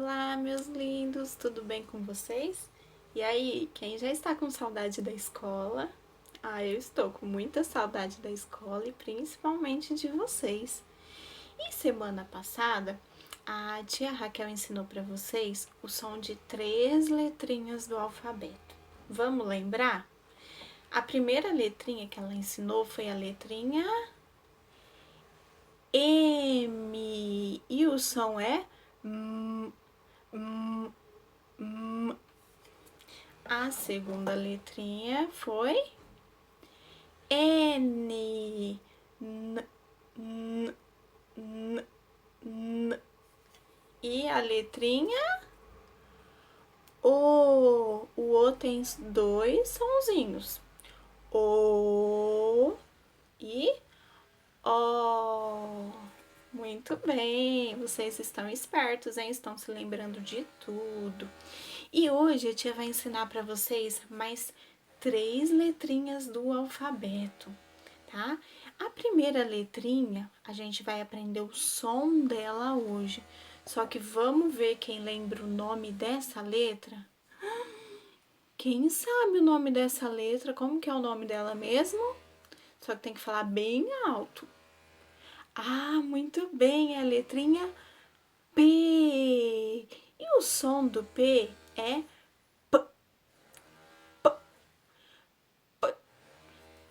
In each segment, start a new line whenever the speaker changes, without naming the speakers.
Olá, meus lindos, tudo bem com vocês? E aí, quem já está com saudade da escola? Eu estou com muita saudade da escola e principalmente de vocês. E semana passada, a tia Raquel ensinou para vocês o som de 3 letrinhas do alfabeto. Vamos lembrar? A primeira letrinha que ela ensinou foi a letrinha M e o som é A segunda letrinha foi N. E a letrinha O. O O tem 2 sonzinhos. O e O. Muito bem, vocês estão espertos, hein? Estão se lembrando de tudo. E hoje a tia vai ensinar para vocês mais 3 letrinhas do alfabeto, tá? A primeira letrinha, a gente vai aprender o som dela hoje. Só que vamos ver quem lembra o nome dessa letra? Quem sabe o nome dessa letra? Como que é o nome dela mesmo? Só que tem que falar bem alto. Muito bem, é a letrinha P. E o som do P é P. P. P.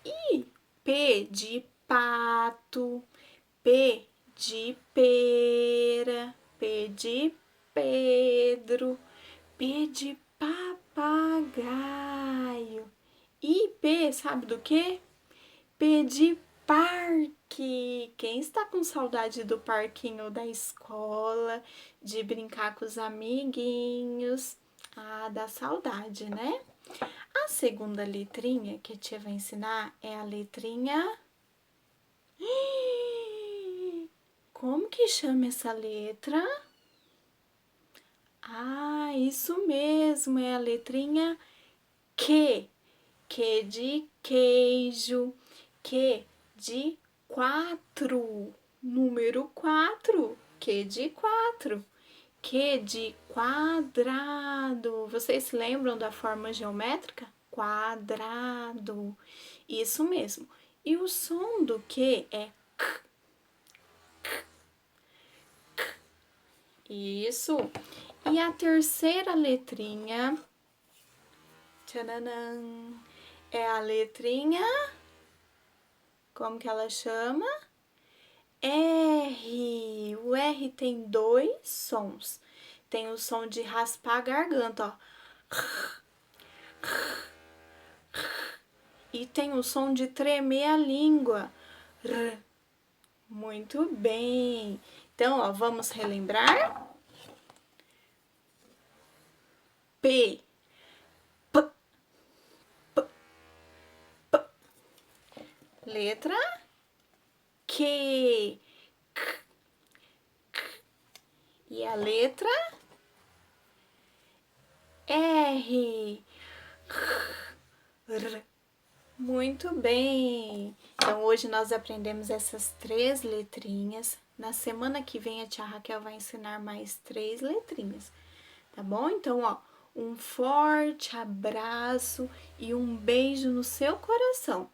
E P de pato, P de pera, P de Pedro, P de papagaio. E P, sabe do quê? P de parque. Quem está com saudade do parquinho da escola, de brincar com os amiguinhos? Dá saudade, né? A segunda letrinha que a tia vai ensinar é a letrinha... Como que chama essa letra? Isso mesmo, é a letrinha Q. Q de queijo, Q de 4, número 4, Q de 4, Q de quadrado. Vocês se lembram da forma geométrica? Quadrado, isso mesmo. E o som do Q é K. Isso. E a terceira letrinha, tcharam, é a letrinha, como que ela chama? R. O R tem 2 sons. Tem o som de raspar a garganta, ó. E tem o som de tremer a língua. Muito bem. Então, ó, vamos relembrar? P. P. P. P. Letra Q. K. K. E a letra R. R. Muito bem! Então, hoje nós aprendemos essas 3 letrinhas. Na semana que vem, a tia Raquel vai ensinar mais 3 letrinhas, tá bom? Então, ó, um forte abraço e um beijo no seu coração.